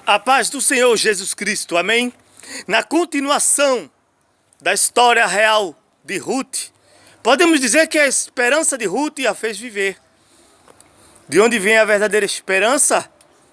A paz do Senhor Jesus Cristo, amém? Na continuação da história real de Ruth, podemos dizer que a esperança de Ruth a fez viver. De onde vem a verdadeira esperança?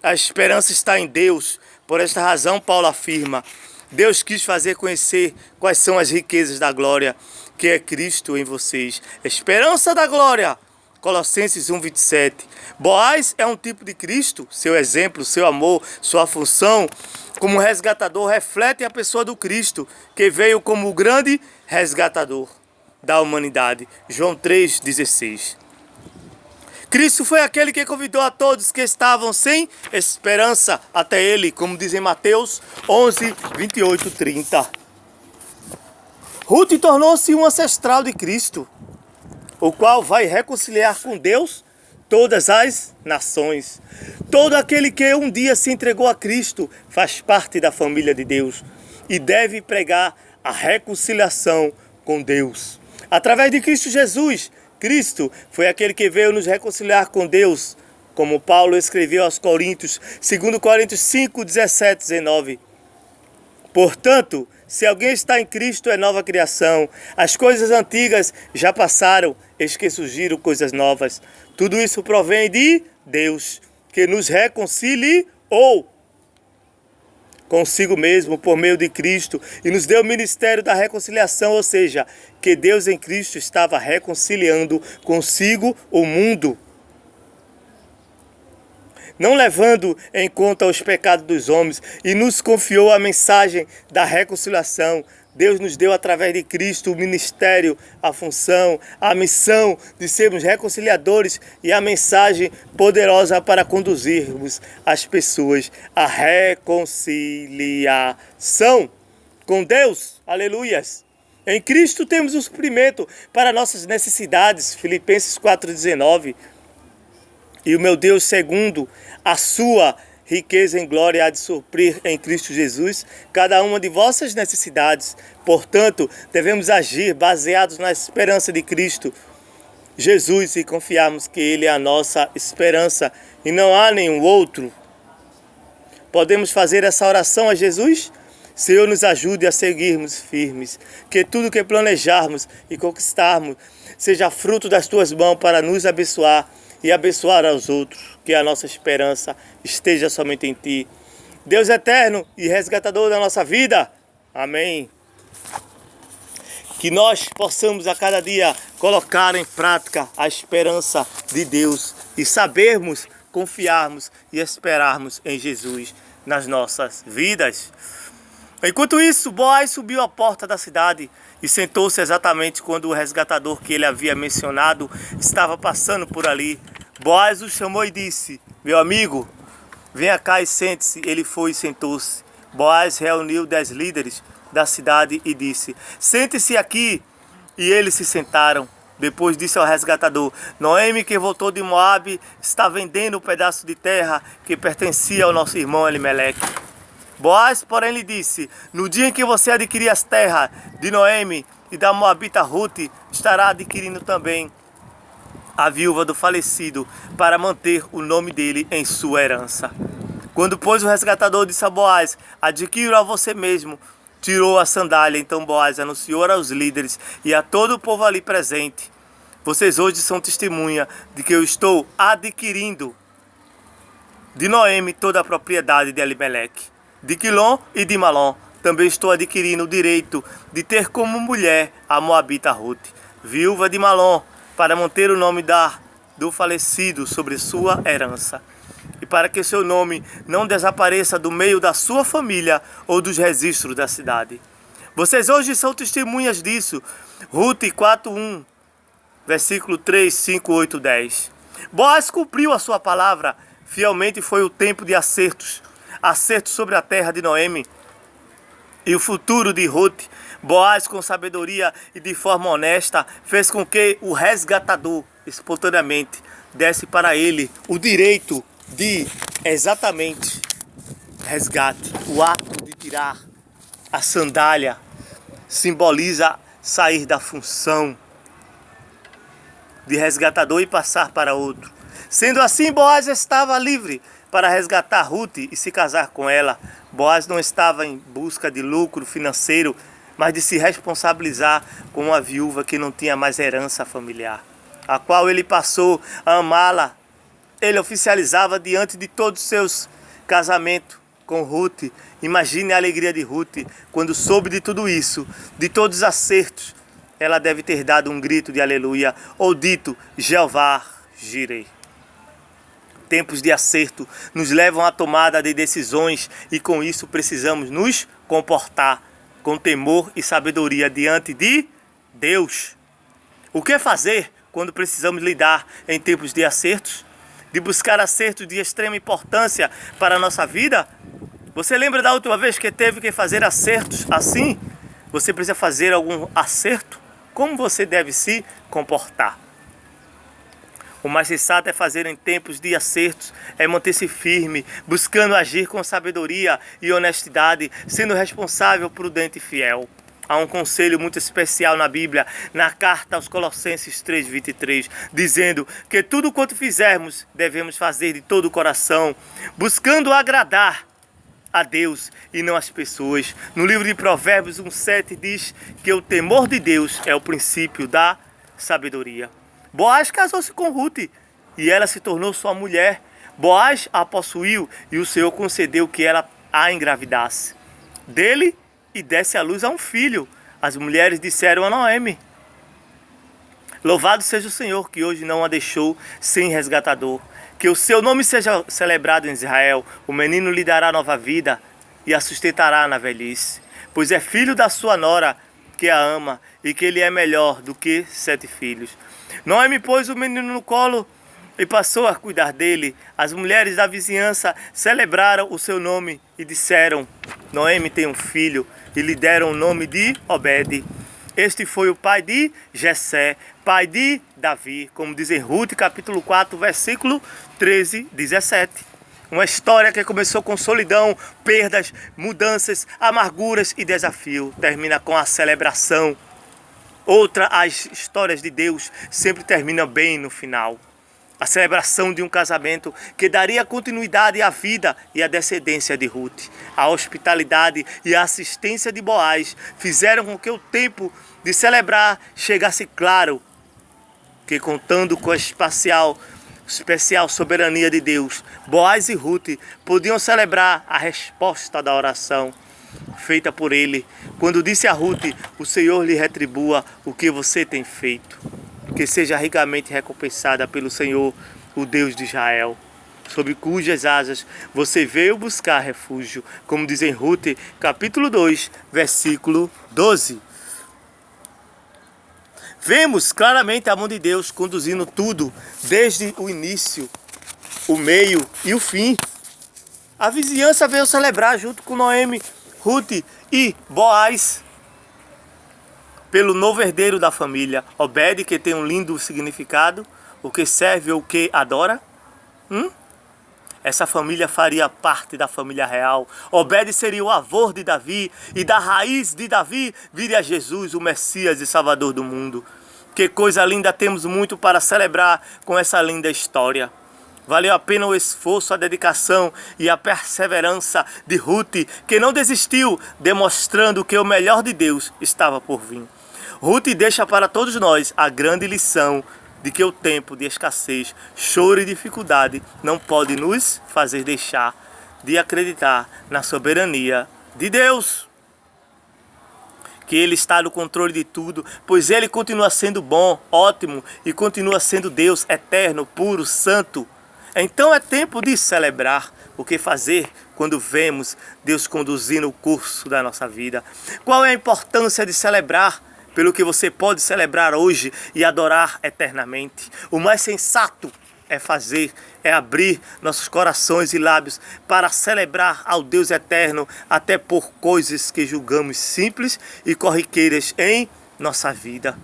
A esperança está em Deus. Por esta razão, Paulo afirma: Deus quis fazer conhecer quais são as riquezas da glória, que é Cristo em vocês. Esperança da glória. Colossenses 1:27. Boaz é um tipo de Cristo. Seu exemplo, seu amor, sua função como resgatador reflete a pessoa do Cristo, que veio como o grande resgatador da humanidade. João 3:16. Cristo foi aquele que convidou a todos que estavam sem esperança até Ele, como diz em Mateus 11:28-30. Ruth tornou-se um ancestral de Cristo, o qual vai reconciliar com Deus todas as nações. Todo aquele que um dia se entregou a Cristo faz parte da família de Deus e deve pregar a reconciliação com Deus. Através de Cristo Jesus, Cristo foi aquele que veio nos reconciliar com Deus, como Paulo escreveu aos Coríntios, 2 Coríntios 5:17-19. Portanto, se alguém está em Cristo, é nova criação. As coisas antigas já passaram, eis que surgiram coisas novas. Tudo isso provém de Deus, que nos reconciliou consigo mesmo por meio de Cristo e nos deu o ministério da reconciliação, ou seja, que Deus em Cristo estava reconciliando consigo o mundo, não levando em conta os pecados dos homens, e nos confiou a mensagem da reconciliação. Deus nos deu através de Cristo o ministério, a função, a missão de sermos reconciliadores e a mensagem poderosa para conduzirmos as pessoas à reconciliação com Deus. Aleluias! Em Cristo temos o suprimento para nossas necessidades. Filipenses 4:19. E o meu Deus, segundo a sua riqueza em glória, há de suprir em Cristo Jesus cada uma de vossas necessidades. Portanto, devemos agir baseados na esperança de Cristo Jesus e confiarmos que Ele é a nossa esperança e não há nenhum outro. Podemos fazer essa oração a Jesus? Senhor, nos ajude a seguirmos firmes, que tudo que planejarmos e conquistarmos seja fruto das Tuas mãos para nos abençoar e abençoar aos outros, que a nossa esperança esteja somente em Ti. Deus eterno e resgatador da nossa vida. Amém. Que nós possamos a cada dia colocar em prática a esperança de Deus e sabermos, confiarmos e esperarmos em Jesus nas nossas vidas. Enquanto isso, Boaz subiu à porta da cidade e sentou-se exatamente quando o resgatador que ele havia mencionado estava passando por ali. Boaz o chamou e disse: meu amigo, venha cá e sente-se. Ele foi e sentou-se. Boaz reuniu 10 líderes da cidade e disse: sente-se aqui. E eles se sentaram. Depois disse ao resgatador: Noemi, que voltou de Moabe, está vendendo um pedaço de terra que pertencia ao nosso irmão Elimeleque. Boaz, porém, lhe disse: no dia em que você adquirir as terras de Noemi e da Moabita Ruth, estará adquirindo também a viúva do falecido, para manter o nome dele em sua herança. Quando, pois, o resgatador disse a Boaz: adquira a você mesmo, tirou a sandália. Então Boaz anunciou aos líderes e a todo o povo ali presente: vocês hoje são testemunha de que eu estou adquirindo de Noemi toda a propriedade de Elimeleque, de Quilom e de Malom. Também estou adquirindo o direito de ter como mulher a Moabita Ruth, viúva de Malom, para manter o nome do falecido sobre sua herança, e para que seu nome não desapareça do meio da sua família ou dos registros da cidade. Vocês hoje são testemunhas disso. Ruth 4:1, versículo 3, 5, 8, 10. Boaz cumpriu a sua palavra. Fielmente foi o tempo de acertos sobre a terra de Noemi e o futuro de Ruth. Boaz, com sabedoria e de forma honesta, fez com que o resgatador espontaneamente desse para ele o direito de exatamente resgate. O ato de tirar a sandália simboliza sair da função de resgatador e passar para outro. Sendo assim, Boaz estava livre para resgatar Ruth e se casar com ela. Boaz não estava em busca de lucro financeiro, mas de se responsabilizar com uma viúva que não tinha mais herança familiar, a qual ele passou a amá-la. Ele oficializava diante de todos os seus casamentos com Ruth. Imagine a alegria de Ruth quando soube de tudo isso, de todos os acertos. Ela deve ter dado um grito de aleluia ou dito: Jeová Jireh. Tempos de acerto nos levam à tomada de decisões e com isso precisamos nos comportar com temor e sabedoria diante de Deus. O que fazer quando precisamos lidar em tempos de acertos? De buscar acertos de extrema importância para a nossa vida? Você lembra da última vez que teve que fazer acertos assim? Você precisa fazer algum acerto? Como você deve se comportar? O mais sensato é fazer em tempos de acertos, é manter-se firme, buscando agir com sabedoria e honestidade, sendo responsável, prudente e fiel. Há um conselho muito especial na Bíblia, na carta aos Colossenses 3:23, dizendo que tudo quanto fizermos, devemos fazer de todo o coração, buscando agradar a Deus e não as pessoas. No livro de Provérbios 1:7 diz que o temor de Deus é o princípio da sabedoria. Boaz casou-se com Ruth e ela se tornou sua mulher. Boaz a possuiu e o Senhor concedeu que ela a engravidasse dele e desse à luz a um filho. As mulheres disseram a Noemi: Louvado seja o Senhor que hoje não a deixou sem resgatador. Que o seu nome seja celebrado em Israel. O menino lhe dará nova vida e a sustentará na velhice. Pois é filho da sua nora que a ama e que ele é melhor do que 7 filhos. Noemi pôs o menino no colo e passou a cuidar dele. As mulheres da vizinhança celebraram o seu nome e disseram: Noemi tem um filho, e lhe deram o nome de Obed. Este foi o pai de Jessé, pai de Davi, como diz em Ruth, capítulo 4, versículo 13, 17. Uma história que começou com solidão, perdas, mudanças, amarguras e desafio. Termina com a celebração. Outra, as histórias de Deus sempre terminam bem no final. A celebração de um casamento que daria continuidade à vida e à descendência de Ruth. A hospitalidade e a assistência de Boaz fizeram com que o tempo de celebrar chegasse claro que, contando com a especial soberania de Deus, Boaz e Ruth podiam celebrar a resposta da oração feita por ele, quando disse a Ruth: o Senhor lhe retribua o que você tem feito, que seja ricamente recompensada pelo Senhor, o Deus de Israel, sobre cujas asas você veio buscar refúgio, como diz em Ruth, capítulo 2, versículo 12. Vemos claramente a mão de Deus conduzindo tudo, desde o início, o meio e o fim. A vizinhança veio celebrar junto com Noemi, Ruth e Boaz pelo novo herdeiro da família, Obed, que tem um lindo significado, o que serve ou o que adora. Essa família faria parte da família real. Obed seria o avô de Davi, e da raiz de Davi viria Jesus, o Messias e Salvador do mundo. Que coisa linda, temos muito para celebrar com essa linda história. Valeu a pena o esforço, a dedicação e a perseverança de Ruth, que não desistiu, demonstrando que o melhor de Deus estava por vir. Ruth deixa para todos nós a grande lição de que o tempo de escassez, choro e dificuldade não pode nos fazer deixar de acreditar na soberania de Deus. Que Ele está no controle de tudo, pois Ele continua sendo bom, ótimo e continua sendo Deus eterno, puro, santo. Então é tempo de celebrar. O que fazer quando vemos Deus conduzindo o curso da nossa vida? Qual é a importância de celebrar pelo que você pode celebrar hoje e adorar eternamente? O mais sensato é abrir nossos corações e lábios para celebrar ao Deus eterno, até por coisas que julgamos simples e corriqueiras em nossa vida.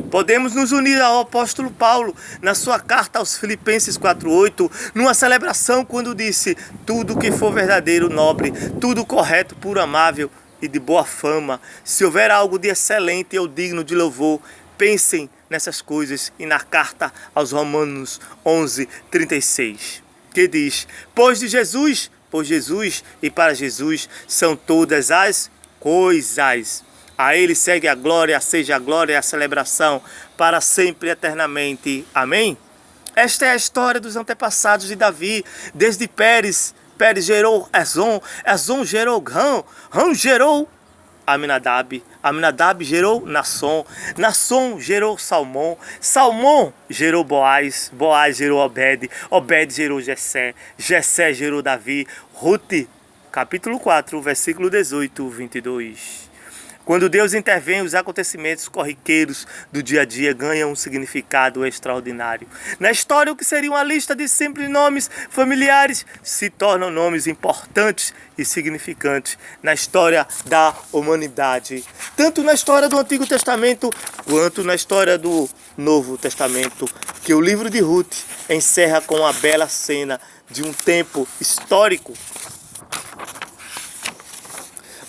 Podemos nos unir ao apóstolo Paulo na sua carta aos Filipenses 4:8, numa celebração quando disse: tudo que for verdadeiro, nobre, tudo correto, puro, amável e de boa fama, se houver algo de excelente ou digno de louvor, pensem nessas coisas. E na carta aos Romanos 11:36. que diz: por Jesus e para Jesus são todas as coisas. A ele segue a glória, seja a glória e a celebração para sempre e eternamente. Amém? Esta é a história dos antepassados de Davi, desde Pérez. Pérez gerou Ezon, Ezon gerou Ram, Ram gerou Aminadab, Aminadab gerou Nasson, Nasson gerou Salmão, Salmão gerou Boaz, Boaz gerou Obed, Obed gerou Jessé, Jessé gerou Davi. Rute, capítulo 4, versículo 18, 22. Quando Deus intervém, os acontecimentos corriqueiros do dia a dia ganham um significado extraordinário. Na história, o que seria uma lista de simples nomes familiares se tornam nomes importantes e significantes na história da humanidade. Tanto na história do Antigo Testamento, quanto na história do Novo Testamento, que o livro de Ruth encerra com uma bela cena de um tempo histórico,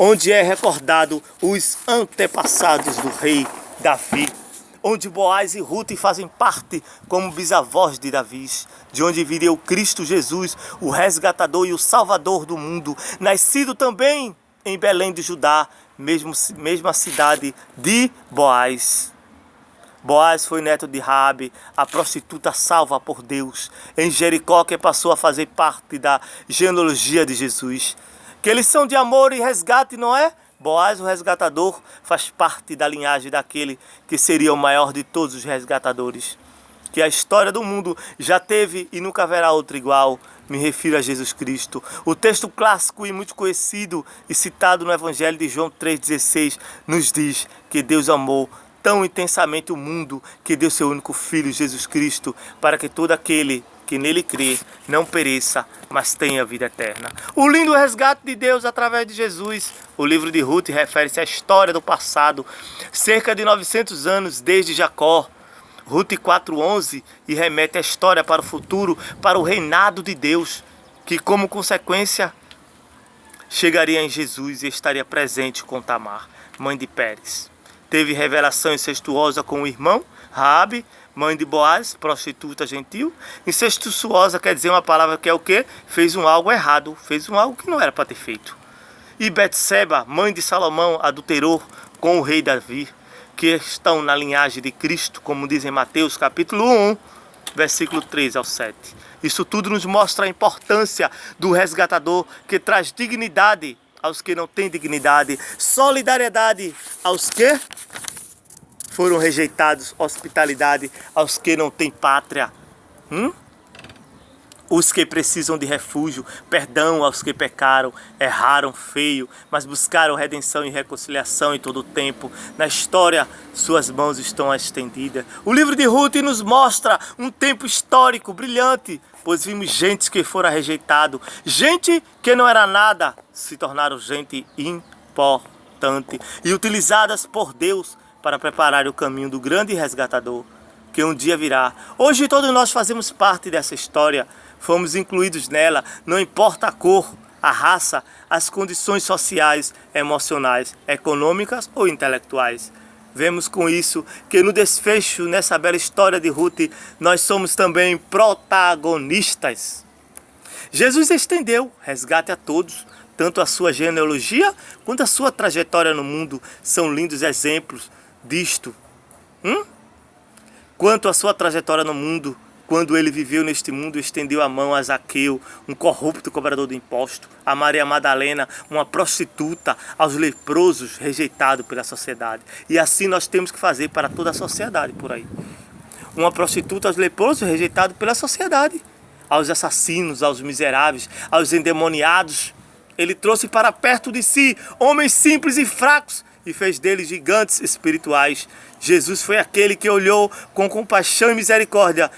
onde é recordado os antepassados do rei Davi, onde Boaz e Ruth fazem parte como bisavós de Davi, de onde viria o Cristo Jesus, o resgatador e o salvador do mundo, nascido também em Belém de Judá, mesma cidade de Boaz. Boaz foi neto de Raabe, a prostituta salva por Deus, em Jericó, que passou a fazer parte da genealogia de Jesus. Que eles são de amor e resgate, não é? Boaz, o resgatador, faz parte da linhagem daquele que seria o maior de todos os resgatadores. Que a história do mundo já teve e nunca haverá outro igual. Me refiro a Jesus Cristo. O texto clássico e muito conhecido e citado no Evangelho de João 3,16 nos diz que Deus amou tão intensamente o mundo que deu seu único Filho, Jesus Cristo, para que todo aquele que nele crê não pereça, mas tenha vida eterna. O lindo resgate de Deus através de Jesus. O livro de Ruth refere-se à história do passado, cerca de 900 anos desde Jacó. Ruth 4,11 e remete a história para o futuro, para o reinado de Deus, que como consequência chegaria em Jesus e estaria presente com Tamar, mãe de Pérez. Teve revelação incestuosa com o irmão, Raabe, mãe de Boaz, prostituta gentil. Incestuosa quer dizer uma palavra que é o quê? Fez algo errado, fez algo que não era para ter feito. E Betseba, mãe de Salomão, adulterou com o rei Davi, que estão na linhagem de Cristo, como diz em Mateus capítulo 1, versículo 3 ao 7. Isso tudo nos mostra a importância do resgatador, que traz dignidade aos que não têm dignidade, solidariedade aos que foram rejeitados, hospitalidade aos que não têm pátria, os que precisam de refúgio, perdão aos que pecaram, erraram feio, mas buscaram redenção e reconciliação em todo o tempo. Na história, suas mãos estão estendidas. O livro de Ruth nos mostra um tempo histórico brilhante, pois vimos gente que fora rejeitado, gente que não era nada, se tornaram gente importante e utilizadas por Deus para preparar o caminho do grande resgatador, que um dia virá. Hoje todos nós fazemos parte dessa história, fomos incluídos nela, não importa a cor, a raça, as condições sociais, emocionais, econômicas ou intelectuais. Vemos com isso que no desfecho, nessa bela história de Ruth, nós somos também protagonistas. Jesus estendeu resgate a todos, tanto a sua genealogia quanto a sua trajetória no mundo são lindos exemplos disto. Quanto a sua trajetória no mundo, quando ele viveu neste mundo, estendeu a mão a Zaqueu, um corrupto cobrador de imposto, a Maria Madalena, uma prostituta, aos leprosos rejeitados pela sociedade. E assim nós temos que fazer para toda a sociedade por aí. Uma prostituta aos leprosos rejeitados pela sociedade, aos assassinos, aos miseráveis, aos endemoniados. Ele trouxe para perto de si homens simples e fracos e fez deles gigantes espirituais. Jesus foi aquele que olhou com compaixão e misericórdia